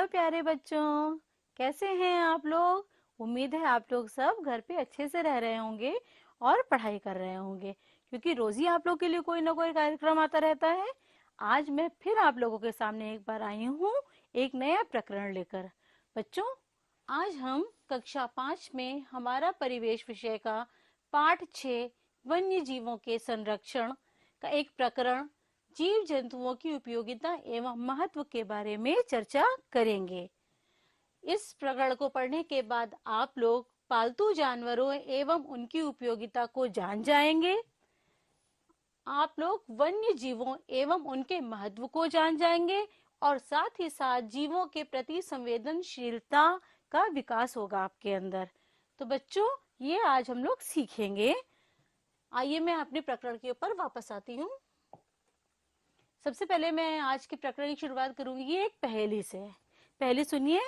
Hello प्यारे बच्चों, कैसे हैं आप लोग। उम्मीद है आप लोग सब घर पे अच्छे से रह रहे होंगे और पढ़ाई कर रहे होंगे, क्योंकि रोज ही आप लोग के लिए कोई ना कोई कार्यक्रम आता रहता है। आज मैं फिर आप लोगों के सामने एक बार आई हूँ एक नया प्रकरण लेकर। बच्चों, आज हम कक्षा 5 में हमारा परिवेश विषय का पाठ 6 वन्य जीवों के संरक्षण का एक प्रकरण जीव जंतुओं की उपयोगिता एवं महत्व के बारे में चर्चा करेंगे। इस प्रकरण को पढ़ने के बाद आप लोग पालतू जानवरों एवं उनकी उपयोगिता को जान जाएंगे। आप लोग वन्य जीवों एवं उनके महत्व को जान जाएंगे और साथ ही साथ जीवों के प्रति संवेदनशीलता का विकास होगा आपके अंदर। तो बच्चों, ये आज हम लोग सीखेंगे। आइए मैं अपने प्रकरण के ऊपर वापस आती हूँ। सबसे पहले मैं आज के प्रकरण की शुरुआत करूंगी एक पहेली से। पहेली सुनिए।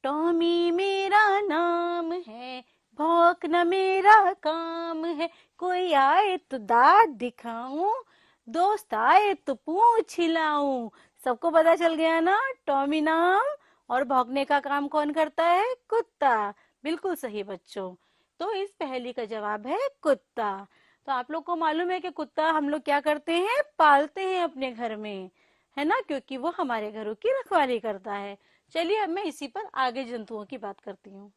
टॉमी मेरा नाम है, भौंकना मेरा काम है, कोई आए तो दांत दिखाऊं, दोस्त आए तो पूंछ हिलाऊं। सबको पता चल गया ना, टॉमी नाम और भौंकने का काम कौन करता है? कुत्ता। बिल्कुल सही बच्चों। तो इस पहेली का जवाब है कुत्ता। तो आप लोग को मालूम है कि कुत्ता हम लोग क्या करते हैं? पालते हैं अपने घर में, है ना, क्योंकि वो हमारे घरों की रखवाली करता है। चलिए अब मैं इसी पर आगे जंतुओं की बात करती हूँ।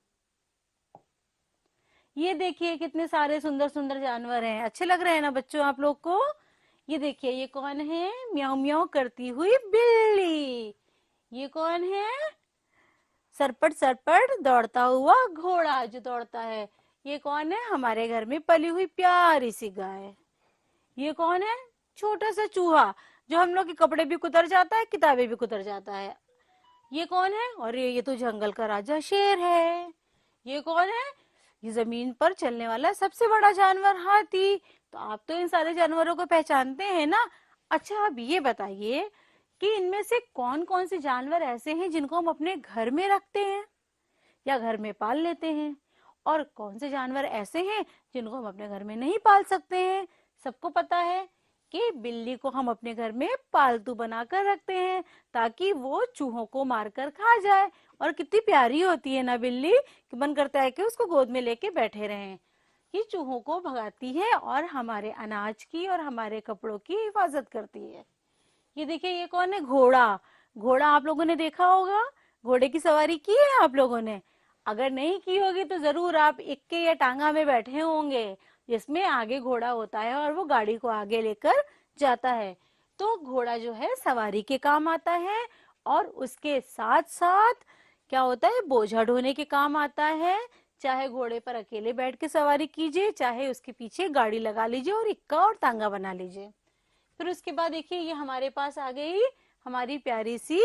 ये देखिए कितने सारे सुंदर सुंदर जानवर हैं। अच्छे लग रहे हैं ना बच्चों आप लोग को? ये देखिए, ये कौन है? म्याऊ म्याऊ करती हुई बिल्ली। ये कौन है? सरपट सरपट दौड़ता हुआ घोड़ा जो दौड़ता है। ये कौन है? हमारे घर में पली हुई प्यारी सी गाय। ये कौन है? छोटा सा चूहा जो हम लोग के कपड़े भी कुतर जाता है, किताबें भी कुतर जाता है। ये कौन है? और ये तो जंगल का राजा शेर है। ये कौन है? ये जमीन पर चलने वाला सबसे बड़ा जानवर हाथी। तो आप तो इन सारे जानवरों को पहचानते हैं ना। अच्छा, अब ये बताइए कि इनमें से कौन कौन से जानवर ऐसे हैं जिनको हम अपने घर में रखते हैं या घर में पाल लेते हैं, और कौन से जानवर ऐसे हैं जिनको हम अपने घर में नहीं पाल सकते हैं। सबको पता है कि बिल्ली को हम अपने घर में पालतू बनाकर रखते हैं ताकि वो चूहों को मारकर खा जाए। और कितनी प्यारी होती है ना बिल्ली कि मन करता है कि उसको गोद में लेके बैठे रहें। ये चूहों को भगाती है और हमारे अनाज की और हमारे कपड़ों की हिफाजत करती है। ये देखिए, ये कौन है? घोड़ा। घोड़ा आप लोगों ने देखा होगा। घोड़े की सवारी की है आप लोगों ने? अगर नहीं की होगी तो जरूर आप इक्के या टांगा में बैठे होंगे, जिसमें आगे घोड़ा होता है और वो गाड़ी को आगे लेकर जाता है। तो घोड़ा जो है सवारी के काम आता है, और उसके साथ साथ क्या होता है? बोझा ढोने के काम आता है। चाहे घोड़े पर अकेले बैठ के सवारी कीजिए, चाहे उसके पीछे गाड़ी लगा लीजिए और इक्का और टांगा बना लीजिए। फिर उसके बाद देखिए, ये हमारे पास आ गई हमारी प्यारी सी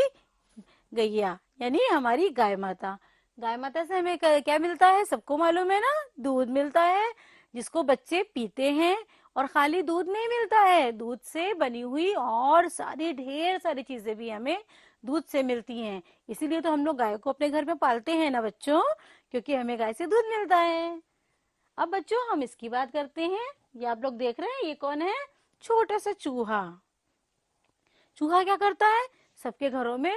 गैया, यानी हमारी गाय माता। गाय माता से हमें क्या मिलता है? सबको मालूम है ना, दूध मिलता है जिसको बच्चे पीते हैं। और खाली दूध नहीं मिलता है, दूध से बनी हुई और सारी ढेर सारी चीजें भी हमें दूध से मिलती हैं। इसीलिए तो हम लोग गाय को अपने घर में पालते हैं ना बच्चों, क्योंकि हमें गाय से दूध मिलता है। अब बच्चों हम इसकी बात करते हैं। ये आप लोग देख रहे हैं, ये कौन है? छोटा सा चूहा। चूहा क्या करता है? सबके घरों में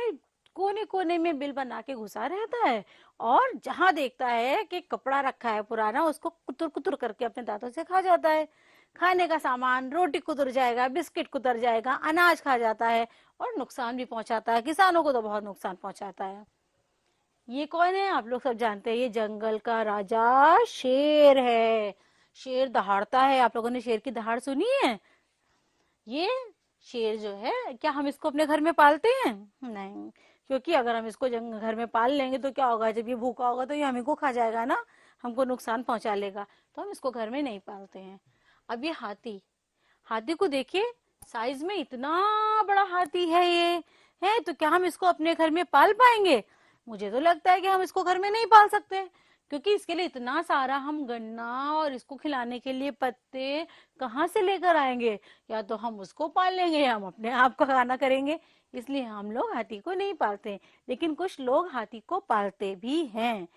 कोने कोने में बिल बना के घुसा रहता है, और जहां देखता है कि कपड़ा रखा है पुराना, उसको कुतुर कुतुर करके अपने दांतों से खा जाता है। खाने का सामान, रोटी कुतर जाएगा, बिस्किट कुतर जाएगा, अनाज खा जाता है और नुकसान भी पहुंचाता है। किसानों को तो बहुत नुकसान पहुंचाता है। ये कौन है? आप लोग सब जानते हैं, ये जंगल का राजा शेर है। शेर दहाड़ता है। आप लोगों ने शेर की दहाड़ सुनी है? ये शेर जो है, क्या हम इसको अपने घर में पालते हैं? नहीं, क्योंकि अगर हम इसको घर में पाल लेंगे तो क्या होगा? जब ये भूखा होगा तो ये हमें को खा जाएगा ना, हमको नुकसान पहुंचा लेगा। तो हम इसको घर में नहीं पालते हैं। अब ये हाथी। हाथी को देखिए, साइज में इतना बड़ा हाथी है ये। है तो क्या हम इसको अपने घर में पाल पाएंगे? मुझे तो लगता है कि हम इसको घर में नहीं पाल सकते, क्योंकि इसके लिए इतना सारा हम गन्ना और इसको खिलाने के लिए पत्ते कहाँ से लेकर आएंगे? या तो हम उसको पाल लेंगे या हम अपने आप का खाना करेंगे। इसलिए हम लोग हाथी को नहीं पालते। लेकिन कुछ लोग हाथी को पालते भी हैं,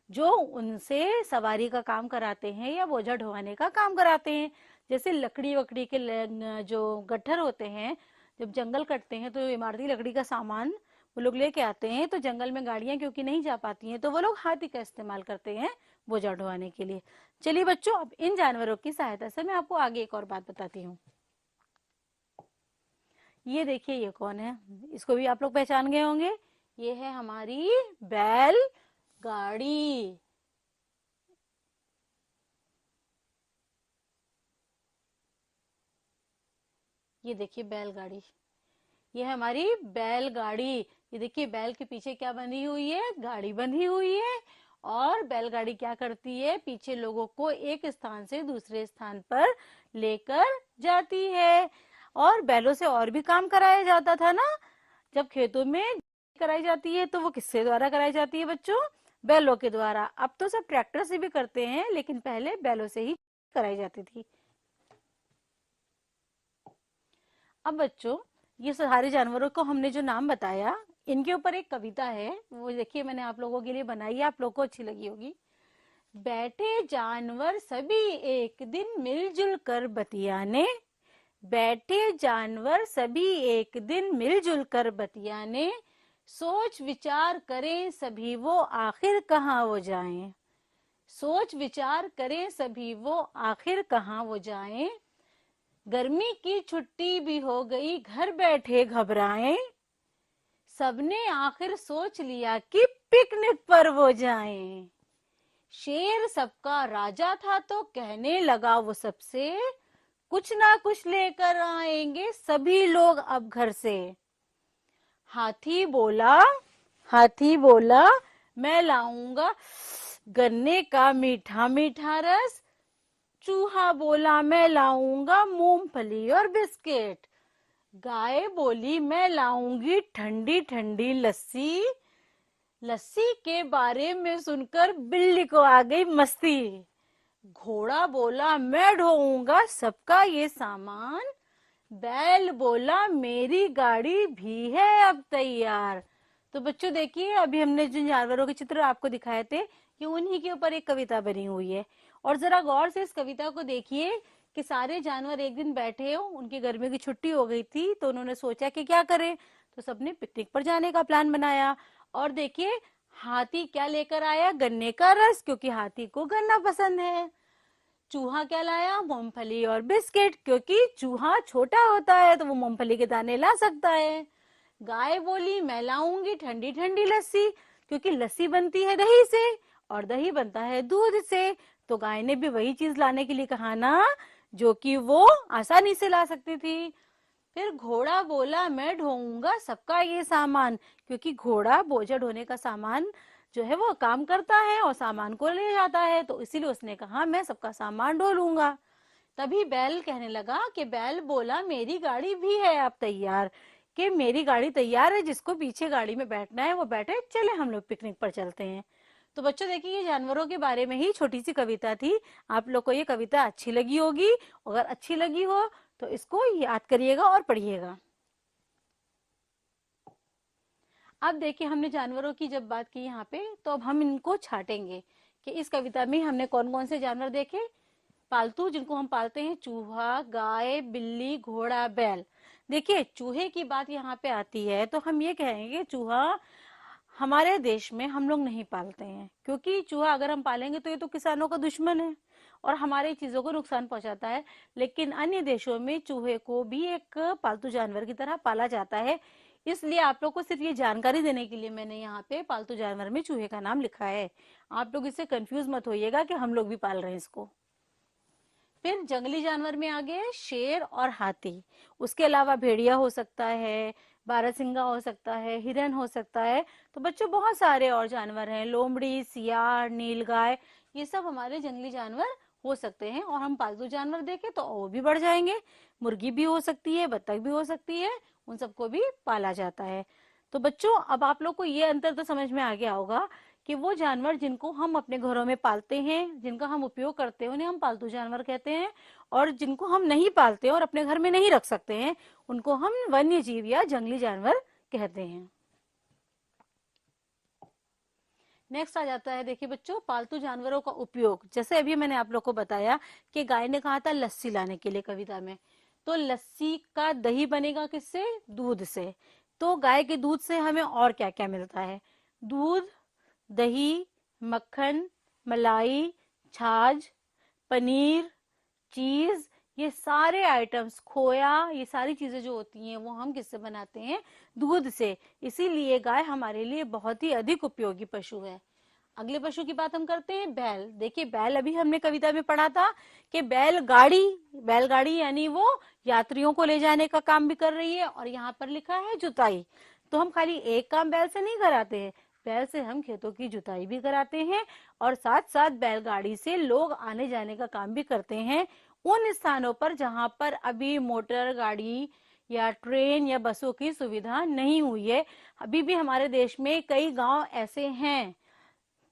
जो उनसे सवारी का काम कराते हैं या बोझा ढोवाने का काम कराते हैं। जैसे लकड़ी वकड़ी के जो गट्ठर होते हैं, जब जंगल कटते हैं तो इमारती लकड़ी का सामान वो लोग लेके आते हैं, तो जंगल में गाड़ियां क्योंकि नहीं जा पाती हैं तो वो लोग हाथी का इस्तेमाल करते हैं बोझा ढोने के लिए। चलिए बच्चों, अब इन जानवरों की सहायता से मैं आपको आगे एक और बात बताती हूँ। ये देखिए, ये कौन है, इसको भी आप लोग पहचान गए होंगे। ये है हमारी बैल गाड़ी। ये देखिए बैलगाड़ी, ये है हमारी बैलगाड़ी। ये देखिए बैल के पीछे क्या बंधी हुई है, गाड़ी बंधी हुई है। और बैलगाड़ी क्या करती है, पीछे लोगों को एक स्थान से दूसरे स्थान पर लेकर जाती है। और बैलों से और भी काम कराया जाता था ना, जब खेतों में कराई जाती है तो वो किससे द्वारा कराई जाती है बच्चों, बैलों के द्वारा। अब तो सब ट्रैक्टर से भी करते हैं, लेकिन पहले बैलों से ही कराई जाती थी। अब बच्चों, ये सारे जानवरों को हमने जो नाम बताया, इनके ऊपर एक कविता है, वो देखिए मैंने आप लोगों के लिए बनाई है, आप लोगों को अच्छी लगी होगी। बैठे जानवर सभी एक दिन मिलजुल कर बतियाने, बैठे जानवर सभी एक दिन मिलजुल कर बतियाने, सोच विचार करें सभी वो आखिर कहाँ वो जाएं, सोच विचार करें सभी वो आखिर कहाँ वो जाएं, गर्मी की छुट्टी भी हो गई घर बैठे घबराएं, सबने आखिर सोच लिया कि पिकनिक पर वो जाएं। शेर सबका राजा था तो कहने लगा वो सबसे, कुछ ना कुछ लेकर आएंगे सभी लोग अब घर से। हाथी बोला, हाथी बोला, मैं लाऊंगा गन्ने का मीठा मीठा रस, चूहा बोला मैं लाऊंगा मूंगफली और बिस्किट, गाय बोली मैं लाऊंगी ठंडी ठंडी लस्सी, लस्सी के बारे में सुनकर बिल्ली को आ गई मस्ती, घोड़ा बोला मैं ढोऊंगा सबका ये सामान, बैल बोला मेरी गाड़ी भी है अब तैयार। तो बच्चों देखिए, अभी हमने जिन जानवरों के चित्र आपको दिखाए थे, ये उन्हीं के ऊपर एक कविता बनी हुई है। और जरा गौर से इस कविता को देखिए कि सारे जानवर एक दिन बैठे हो, उनकी गर्मी की छुट्टी हो गई थी, तो उन्होंने सोचा कि क्या करें, तो सबने पिकनिक पर जाने का प्लान बनाया। और देखिए, हाथी क्या लेकर आया, गन्ने का रस, क्योंकि हाथी को गन्ना पसंद है। चूहा क्या लाया, मूंगफली और बिस्किट, क्योंकि चूहा छोटा होता है तो वो मूंगफली के दाने ला सकता है। गाय बोली मैं लाऊंगी ठंडी ठंडी लस्सी, क्योंकि लस्सी बनती है दही से और दही बनता है दूध से, तो गाय ने भी वही चीज लाने के लिए कहा ना, जो कि वो आसानी से ला सकती थी। फिर घोड़ा बोला मैं ढोऊंगा सबका ये सामान, क्योंकि घोड़ा बोझा ढोने का सामान जो है वो काम करता है और सामान को ले जाता है, तो इसीलिए उसने कहा मैं सबका सामान ढो लूंगा। तभी बैल कहने लगा कि बैल बोला मेरी गाड़ी भी है अब तैयार, कि मेरी गाड़ी तैयार है, जिसको पीछे गाड़ी में बैठना है वो बैठे, चले हम लोग पिकनिक पर चलते हैं। तो बच्चों देखिए, ये जानवरों के बारे में ही छोटी सी कविता थी। आप लोग को ये कविता अच्छी लगी होगी, अगर अच्छी लगी हो तो इसको याद करिएगा और पढ़िएगा। अब देखिए, हमने जानवरों की जब बात की यहाँ पे, तो अब हम इनको छाटेंगे कि इस कविता में हमने कौन कौन से जानवर देखे, पालतू जिनको हम पालते हैं, चूहा, गाय, बिल्ली, घोड़ा, बैल। देखिए, चूहे की बात यहाँ पे आती है तो हम ये कहेंगे चूहा हमारे देश में हम लोग नहीं पालते हैं, क्योंकि चूहा अगर हम पालेंगे तो ये तो किसानों का दुश्मन है और हमारी चीजों को नुकसान पहुंचाता है। लेकिन अन्य देशों में चूहे को भी एक पालतू जानवर की तरह पाला जाता है, इसलिए आप लोग को सिर्फ ये जानकारी देने के लिए मैंने यहाँ पे पालतू जानवर में चूहे का नाम लिखा है। आप लोग इससे कंफ्यूज मत होइएगा कि हम लोग भी पाल रहे हैं इसको। फिर जंगली जानवर में आ गए शेर और हाथी, उसके अलावा भेड़िया हो सकता है, बारहसिंगा हो सकता है, हिरन हो सकता है। तो बच्चों बहुत सारे और जानवर हैं, लोमड़ी, सियार, नीलगाय, ये सब हमारे जंगली जानवर हो सकते हैं। और हम पालतू जानवर देखें तो वो भी बढ़ जाएंगे, मुर्गी भी हो सकती है, बत्तख भी हो सकती है, उन सबको भी पाला जाता है। तो बच्चों, अब आप लोग को ये अंतर तो समझ में आ गया होगा कि वो जानवर जिनको हम अपने घरों में पालते हैं, जिनका हम उपयोग करते हैं, उन्हें हम पालतू जानवर कहते हैं। और जिनको हम नहीं पालते और अपने घर में नहीं रख सकते हैं, उनको हम वन्य जीव या जंगली जानवर कहते हैं। नेक्स्ट आ जाता है, देखिए बच्चों, पालतू जानवरों का उपयोग। जैसे अभी मैंने आप लोग को बताया कि गाय ने कहा था लस्सी लाने के लिए कविता में, तो लस्सी का दही बनेगा किससे, दूध से। तो गाय के दूध से हमें और क्या क्या मिलता है? दूध, दही, मक्खन, मलाई, छाछ, पनीर, चीज, ये सारे आइटम्स, खोया, ये सारी चीजें जो होती हैं वो हम किससे बनाते हैं? दूध से। इसीलिए गाय हमारे लिए बहुत ही अधिक उपयोगी पशु है। अगले पशु की बात हम करते हैं, बैल। देखिए बैल, अभी हमने कविता में पढ़ा था कि बैलगाड़ी यानी वो यात्रियों को ले जाने का काम भी कर रही है, और यहाँ पर लिखा है जुताई। तो हम खाली एक काम बैल से नहीं कराते हैं, बैल से हम खेतों की जुताई भी कराते हैं, और साथ साथ बैलगाड़ी से लोग आने जाने का काम भी करते हैं उन स्थानों पर जहां पर अभी मोटर गाड़ी या ट्रेन या बसों की सुविधा नहीं हुई है। अभी भी हमारे देश में कई गांव ऐसे हैं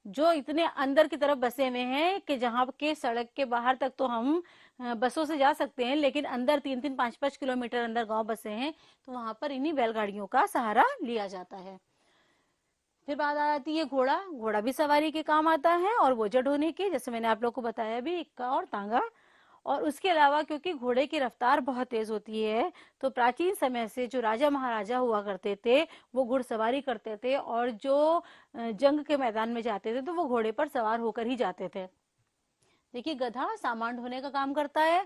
जो इतने अंदर की तरफ बसे हुए हैं कि जहां के सड़क के बाहर तक तो हम बसों से जा सकते हैं, लेकिन अंदर 3-3, 5-5 किलोमीटर अंदर गांव बसे हैं, तो वहां पर इन्हीं बैलगाड़ियों का सहारा लिया जाता है। फिर बात आ जाती है घोड़ा। घोड़ा भी सवारी के काम आता है और बोझ ढोने के, जैसे मैंने आप लोग को बताया भी, इक्का और तांगा। और उसके अलावा क्योंकि घोड़े की रफ्तार बहुत तेज होती है, तो प्राचीन समय से जो राजा महाराजा हुआ करते थे वो घुड़सवारी करते थे, और जो जंग के मैदान में जाते थे तो वो घोड़े पर सवार होकर ही जाते थे। देखिए गधा सामान ढोने का काम करता है।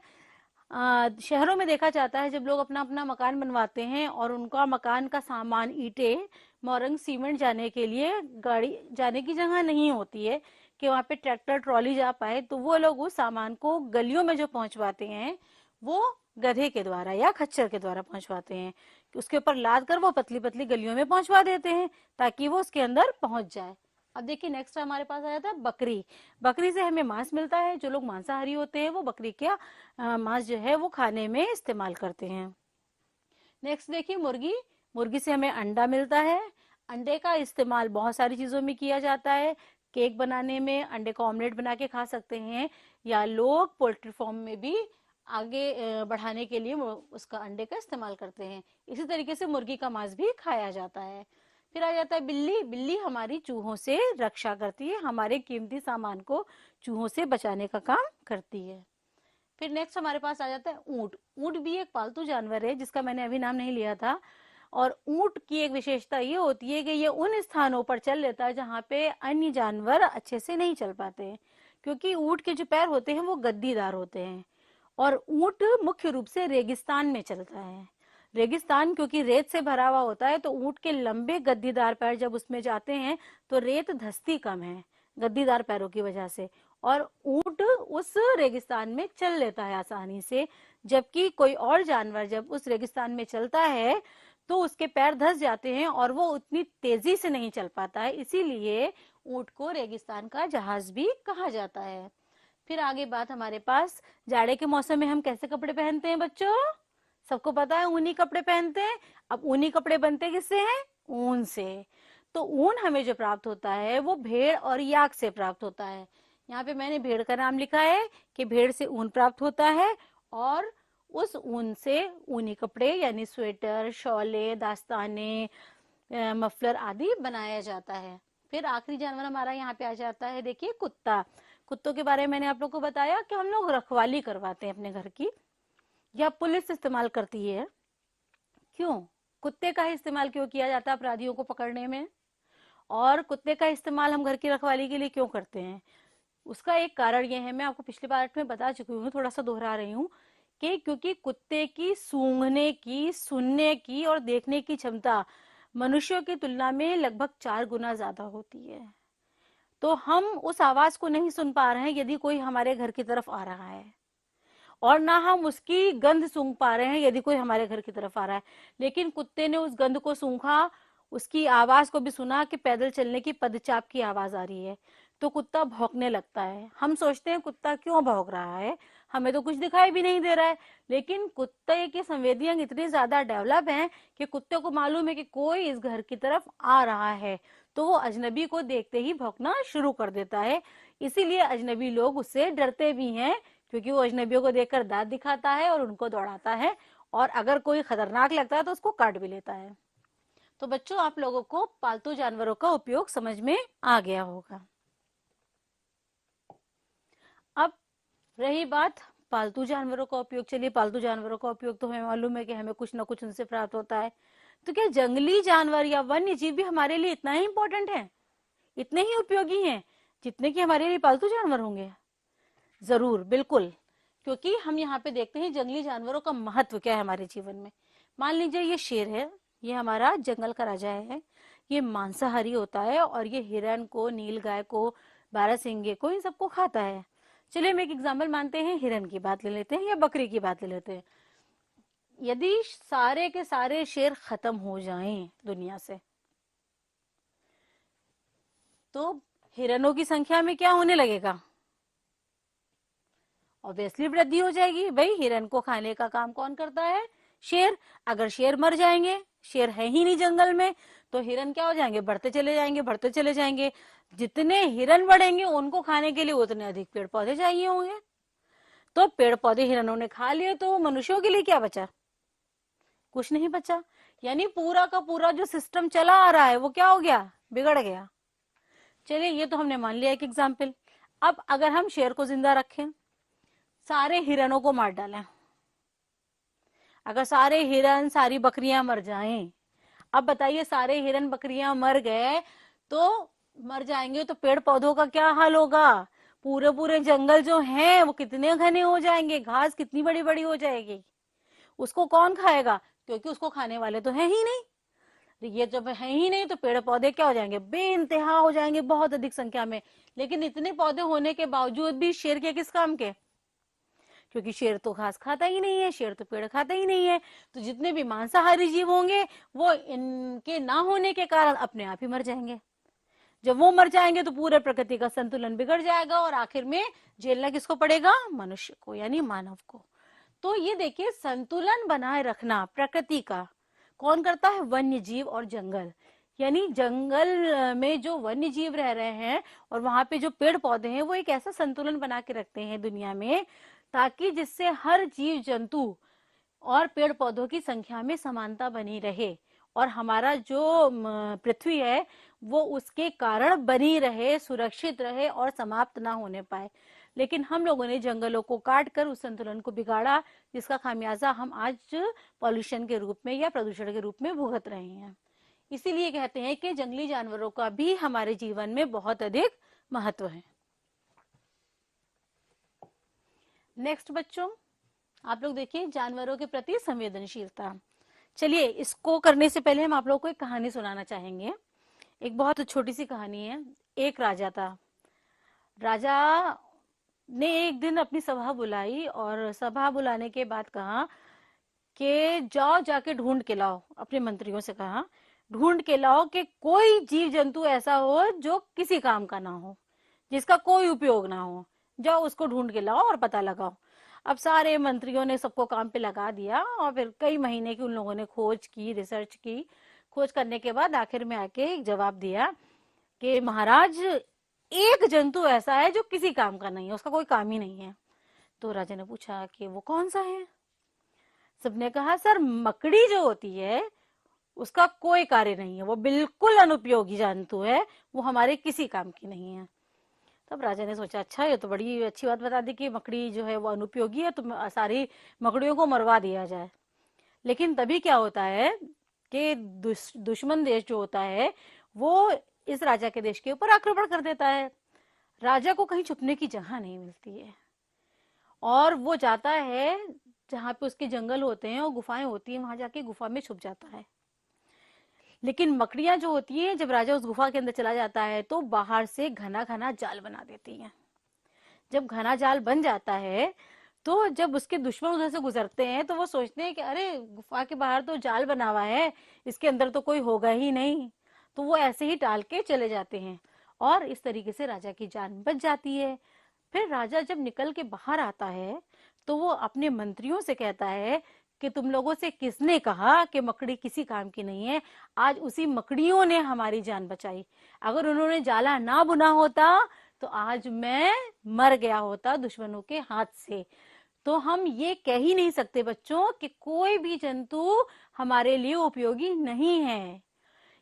शहरों में देखा जाता है जब लोग अपना अपना मकान बनवाते हैं और उनका मकान का सामान, ईंटें, मोरंग, सीमेंट जाने के लिए गाड़ी जाने की जगह नहीं होती है कि वहां पे ट्रैक्टर ट्रॉली जा पाए, तो वो लोग उस सामान को गलियों में जो पहुंचवाते हैं वो गधे के द्वारा या खच्चर के द्वारा पहुंचवाते हैं। उसके ऊपर लाद कर वो पतली पतली गलियों में पहुंचवा देते हैं ताकि वो उसके अंदर पहुंच जाए। अब देखिए नेक्स्ट हमारे पास आया था बकरी। बकरी से हमें मांस मिलता है। जो लोग मांसाहारी होते हैं वो बकरी का मांस जो है वो खाने में इस्तेमाल करते हैं। नेक्स्ट देखिए मुर्गी। मुर्गी से हमें अंडा मिलता है। अंडे का इस्तेमाल बहुत सारी चीजों में किया जाता है। केक बनाने में, अंडे का ऑमलेट बना के खा सकते हैं, या लोग पोल्ट्री फार्म में भी आगे बढ़ाने के लिए उसका अंडे का इस्तेमाल करते हैं। इसी तरीके से मुर्गी का मांस भी खाया जाता है। फिर आ जाता है बिल्ली। बिल्ली हमारी चूहों से रक्षा करती है, हमारे कीमती सामान को चूहों से बचाने का काम करती है। फिर नेक्स्ट हमारे पास आ जाता है ऊंट। ऊंट भी एक पालतू जानवर है जिसका मैंने अभी नाम नहीं लिया था। और ऊंट की एक विशेषता ये होती है कि ये उन स्थानों पर चल लेता है जहाँ पे अन्य जानवर अच्छे से नहीं चल पाते हैं, क्योंकि ऊंट के जो पैर होते हैं वो गद्दीदार होते हैं, और ऊंट मुख्य रूप से रेगिस्तान में चलता है। रेगिस्तान क्योंकि रेत से भरा हुआ होता है, तो ऊंट के लंबे गद्दीदार पैर जब उसमें जाते हैं तो रेत धंसती कम है गद्दीदार पैरों की वजह से, और ऊंट उस रेगिस्तान में चल लेता है आसानी से। जबकि कोई और जानवर जब उस रेगिस्तान में चलता है तो उसके पैर धंस जाते हैं और वो उतनी तेजी से नहीं चल पाता है, इसीलिए ऊंट को रेगिस्तान का जहाज भी कहा जाता है। फिर आगे बात हमारे पास, जाड़े के मौसम में हम कैसे कपड़े पहनते हैं बच्चों? सबको पता है ऊनी कपड़े पहनते हैं। अब ऊनी कपड़े बनते किससे हैं? ऊन से। तो ऊन हमें जो प्राप्त होता है वो भेड़ और याक से प्राप्त होता है। यहाँ पे मैंने भेड़ का नाम लिखा है कि भेड़ से ऊन प्राप्त होता है, और उस ऊन से ऊनी कपड़े यानी स्वेटर, शॉले, दास्ताने, मफलर आदि बनाया जाता है। फिर आखिरी जानवर हमारा यहाँ पे आ जाता है, देखिए कुत्ता। कुत्तों के बारे में मैंने आप लोग को बताया कि हम लोग रखवाली करवाते हैं अपने घर की, या पुलिस इस्तेमाल करती है। क्यों? कुत्ते का ही इस्तेमाल क्यों किया जाता है अपराधियों को पकड़ने में? और कुत्ते का इस्तेमाल हम घर की रखवाली के लिए क्यों करते हैं? उसका एक कारण यह है, मैं आपको पिछले पार्ट में बता चुकी हूँ, थोड़ा सा दोहरा रही हूँ, कि क्योंकि कुत्ते की सूंघने की, सुनने की और देखने की क्षमता मनुष्यों की तुलना में लगभग 4 गुना ज्यादा होती है। तो हम उस आवाज को नहीं सुन पा रहे हैं यदि कोई हमारे घर की तरफ आ रहा है, और ना हम उसकी गंध सूंघ पा रहे हैं यदि कोई हमारे घर की तरफ आ रहा है। लेकिन कुत्ते ने उस गंध को सूंघा, उसकी आवाज को भी सुना कि पैदल चलने की पदचाप की आवाज आ रही है, तो कुत्ता भौंकने लगता है। हम सोचते हैं कुत्ता क्यों भौंक रहा है, हमें तो कुछ दिखाई भी नहीं दे रहा है, लेकिन कुत्ते के संवेदी अंग इतने ज्यादा डेवलप हैं कि कुत्ते को मालूम है कि कोई इस घर की तरफ आ रहा है, तो वो अजनबी को देखते ही भौंकना शुरू कर देता है। इसीलिए अजनबी लोग उससे डरते भी हैं, क्योंकि वो अजनबियों को देखकर दांत दिखाता है और उनको दौड़ाता है, और अगर कोई खतरनाक लगता है तो उसको काट भी लेता है। तो बच्चों, आप लोगों को पालतू जानवरों का उपयोग समझ में आ गया होगा। अब रही बात पालतू जानवरों का उपयोग, चलिए पालतू जानवरों का उपयोग तो हमें मालूम है कि हमें कुछ ना कुछ उनसे प्राप्त होता है। तो क्या जंगली जानवर या वन्य जीव भी हमारे लिए इतना ही इंपॉर्टेंट है, इतने ही उपयोगी हैं जितने कि हमारे लिए पालतू जानवर होंगे? जरूर, बिल्कुल। क्योंकि हम यहाँ पे देखते हैं जंगली जानवरों का महत्व क्या है हमारे जीवन में। मान लीजिए ये शेर है, ये हमारा जंगल का राजा है, ये मांसाहारी होता है और ये हिरन को, नीलगाय को, बारहसिंगे को, इन सबको खाता है। चलिए हम एक एग्जाम्पल मानते हैं, हिरन की बात ले लेते हैं या बकरी की बात ले लेते हैं। यदि सारे के सारे शेर खत्म हो जाएं दुनिया से, तो हिरनों की संख्या में क्या होने लगेगा? ऑब्वियसली वृद्धि हो जाएगी। भाई हिरन को खाने का काम कौन करता है? शेर। अगर शेर मर जाएंगे, शेर है ही नहीं जंगल में, तो हिरन क्या हो जाएंगे? बढ़ते चले जाएंगे, बढ़ते चले जाएंगे। जितने हिरन बढ़ेंगे उनको खाने के लिए उतने अधिक पेड़ पौधे चाहिए होंगे। तो पेड़ पौधे हिरनों ने खा लिए तो मनुष्यों के लिए क्या बचा? कुछ नहीं बचा। यानी पूरा का पूरा जो सिस्टम चला आ रहा है वो क्या हो गया? बिगड़ गया। चलिए ये तो हमने मान लिया एक एग्जाम्पल। अब अगर हम शेर को जिंदा रखें, सारे हिरनों को मार डालें, अगर सारे हिरन सारी बकरियां मर जाएं, अब बताइए सारे हिरन बकरियां मर गए तो मर जाएंगे तो पेड़ पौधों का क्या हाल होगा? पूरे पूरे जंगल जो हैं वो कितने घने हो जाएंगे, घास कितनी बड़ी बड़ी हो जाएगी। उसको कौन खाएगा? क्योंकि उसको खाने वाले तो है ही नहीं। ये जब है ही नहीं तो पेड़ पौधे क्या हो जाएंगे? बेइंतहा हो जाएंगे, बहुत अधिक संख्या में। लेकिन इतने पौधे होने के बावजूद भी शेर के किस काम के? क्योंकि शेर तो घास खाता ही नहीं है, शेर तो पेड़ खाता ही नहीं है। तो जितने भी मांसाहारी जीव होंगे वो इनके ना होने के कारण अपने आप ही मर जाएंगे। जब वो मर जाएंगे तो पूरे प्रकृति का संतुलन बिगड़ जाएगा और आखिर में झेलना किसको पड़ेगा? मनुष्य को, यानी मानव को। तो ये देखिए, संतुलन बनाए रखना प्रकृति का कौन करता है? वन्य जीव और जंगल। यानी जंगल में जो वन्य जीव रह रहे हैं और वहां पे जो पेड़ पौधे हैं वो एक ऐसा संतुलन बना के रखते हैं दुनिया में, ताकि जिससे हर जीव जंतु और पेड़ पौधों की संख्या में समानता बनी रहे और हमारा जो पृथ्वी है वो उसके कारण बनी रहे, सुरक्षित रहे और समाप्त ना होने पाए। लेकिन हम लोगों ने जंगलों को काट कर उस संतुलन को बिगाड़ा, जिसका खामियाजा हम आज पॉल्यूशन के रूप में या प्रदूषण के रूप में भुगत रहे हैं। इसीलिए कहते हैं कि जंगली जानवरों का भी हमारे जीवन में बहुत अधिक महत्व है। नेक्स्ट बच्चों, आप लोग देखिए, जानवरों के प्रति संवेदनशीलता। चलिए इसको करने से पहले हम आप लोगों को एक कहानी सुनाना चाहेंगे। एक बहुत छोटी सी कहानी है। एक राजा था। राजा ने एक दिन अपनी सभा बुलाई और सभा बुलाने के बाद कहा कि जाओ जाके ढूंढ के लाओ, अपने मंत्रियों से कहा ढूंढ के लाओ कि कोई जीव जंतु ऐसा हो जो किसी काम का ना हो, जिसका कोई उपयोग ना हो। जाओ उसको ढूंढ के लाओ और पता लगाओ। अब सारे मंत्रियों ने सबको काम पे लगा दिया और फिर कई महीने की उन लोगों ने खोज की, रिसर्च की। खोज करने के बाद आखिर में आके एक जवाब दिया कि महाराज, एक जंतु ऐसा है जो किसी काम का नहीं है, उसका कोई काम ही नहीं है। तो राजा ने पूछा कि वो कौन सा है? सबने कहा सर, मकड़ी जो होती है उसका कोई कार्य नहीं है, वो बिल्कुल अनुपयोगी जंतु है, वो हमारे किसी काम की नहीं है। तब राजा ने सोचा, अच्छा ये तो बड़ी अच्छी बात बता दी कि मकड़ी जो है वो अनुपयोगी है, तो सारी मकड़ियों को मरवा दिया जाए। लेकिन तभी क्या होता है कि दुश्मन देश जो होता है वो इस राजा के देश के ऊपर आक्रमण कर देता है। राजा को कहीं छुपने की जगह नहीं मिलती है और वो जाता है जहाँ पे उसके जंगल होते हैं और गुफाएं होती हैं, वहां जाके गुफा में छुप जाता है। लेकिन मकड़ियां जो होती हैं, जब राजा उस गुफा के अंदर चला जाता है तो बाहर से घना घना जाल बना देती हैं। जब घना जाल बन जाता है तो जब उसके दुश्मन उधर से गुजरते हैं तो वो सोचते हैं कि अरे गुफा के बाहर तो जाल बना हुआ है, इसके अंदर तो कोई होगा ही नहीं। तो वो ऐसे ही टाल के चले जाते हैं और इस तरीके से राजा की जान बच जाती है। फिर राजा जब निकल के बाहर आता है तो वो अपने मंत्रियों से कहता है कि तुम लोगों से किसने कहा कि मकड़ी किसी काम की नहीं है? आज उसी मकड़ियों ने हमारी जान बचाई। अगर उन्होंने जाला ना बुना होता तो आज मैं मर गया होता दुश्मनों के हाथ से। तो हम ये कह ही नहीं सकते बच्चों कि कोई भी जंतु हमारे लिए उपयोगी नहीं है।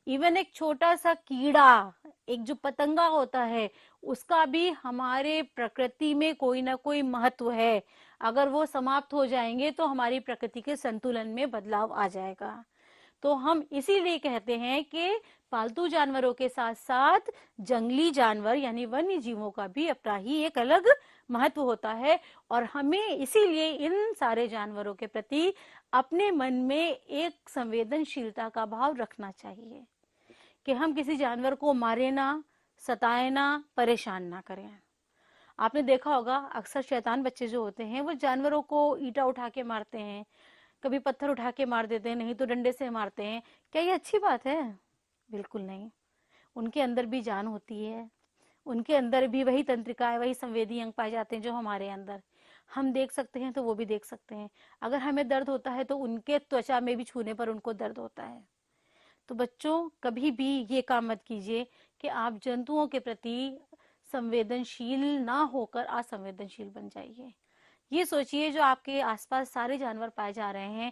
इवन एक छोटा सा कीड़ा, एक जो पतंगा होता है, उसका भी हमारे प्रकृति में कोई ना कोई महत्व है। अगर वो समाप्त हो जाएंगे तो हमारी प्रकृति के संतुलन में बदलाव आ जाएगा। तो हम इसीलिए कहते हैं कि पालतू जानवरों के साथ साथ जंगली जानवर यानी वन्य जीवों का भी अपना ही एक अलग महत्व होता है, और हमें इसीलिए इन सारे जानवरों के प्रति अपने मन में एक संवेदनशीलता का भाव रखना चाहिए कि हम किसी जानवर को मारे ना, सताए ना, परेशान ना करें। आपने देखा होगा अक्सर शैतान बच्चे जो होते हैं वो जानवरों को ईंटा उठा के मारते हैं, कभी पत्थर उठा के मार देते हैं, नहीं तो डंडे से मारते हैं। क्या ये अच्छी बात है? बिल्कुल नहीं। उनके अंदर भी जान होती है, उनके अंदर भी वही तंत्रिकाएं, वही संवेदी अंग पाए जाते हैं जो हमारे अंदर। हम देख सकते हैं तो वो भी देख सकते हैं। अगर हमें दर्द होता है तो उनके त्वचा में भी छूने पर उनको दर्द होता है। तो बच्चों कभी भी ये काम मत कीजिए कि आप जंतुओं के प्रति संवेदनशील ना होकर असंवेदनशील बन जाइए। ये सोचिए जो आपके आसपास सारे जानवर पाए जा रहे हैं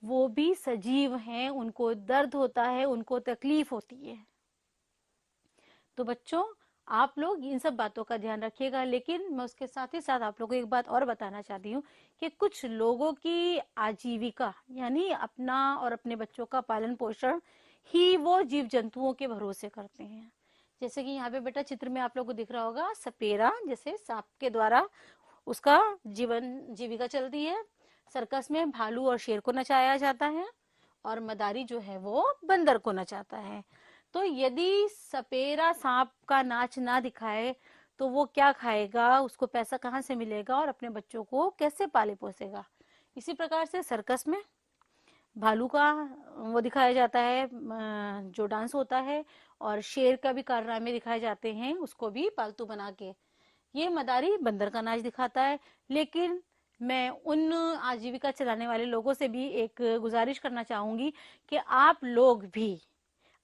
वो भी सजीव हैं, उनको दर्द होता है, उनको तकलीफ होती है। तो बच्चों आप लोग इन सब बातों का ध्यान रखिएगा, लेकिन मैं उसके साथ ही साथ आप लोगों को एक बात और बताना चाहती हूँ कि कुछ लोगों की आजीविका यानी अपना और अपने बच्चों का पालन पोषण ही वो जीव जंतुओं के भरोसे करते हैं। जैसे कि यहाँ पे बेटा चित्र में आप लोगों को दिख रहा होगा सपेरा, जैसे सांप के द्वारा उसका जीवन जीविका चलती है। सर्कस में भालू और शेर को नचाया जाता है, और मदारी जो है वो बंदर को नचाता है। तो यदि सपेरा सांप का नाच ना दिखाए तो वो क्या खाएगा, उसको पैसा कहाँ से मिलेगा, और अपने बच्चों को कैसे पाले पोसेगा? इसी प्रकार से सर्कस में भालू का वो दिखाया जाता है जो डांस होता है, और शेर का भी कारनामे दिखाए जाते हैं उसको भी पालतू बना के। ये मदारी बंदर का नाच दिखाता है। लेकिन मैं उन आजीविका चलाने वाले लोगों से भी एक गुजारिश करना चाहूंगी कि आप लोग भी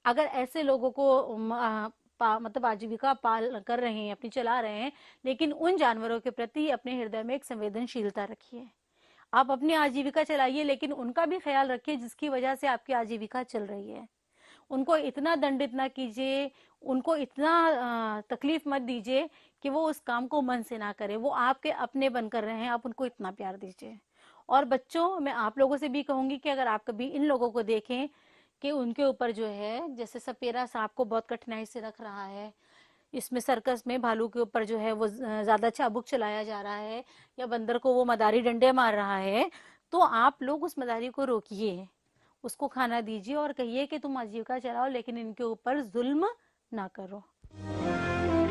अगर ऐसे लोगों को मतलब आजीविका पाल कर रहे हैं, अपनी चला रहे हैं, लेकिन उन जानवरों के प्रति अपने हृदय में एक संवेदनशीलता रखिए। आप अपनी आजीविका चलाइए लेकिन उनका भी ख्याल रखिए जिसकी वजह से आपकी आजीविका चल रही है। उनको इतना दंडित ना कीजिए, उनको इतना तकलीफ मत दीजिए कि वो उस काम को मन से ना करें। वो आपके अपने बनकर रहे हैं, आप उनको इतना प्यार दीजिए। और बच्चों मैं आप लोगों से भी कहूंगी कि अगर आप कभी इन लोगों को देखें कि उनके ऊपर जो है जैसे सपेरा सांप को बहुत कठिनाई से रख रहा है, इसमें सर्कस में भालू के ऊपर जो है वो ज्यादा चाबुक चलाया जा रहा है, या बंदर को वो मदारी डंडे मार रहा है, तो आप लोग उस मदारी को रोकिए, उसको खाना दीजिए और कहिए कि तुम आजीविका चलाओ लेकिन इनके ऊपर जुल्म ना करो।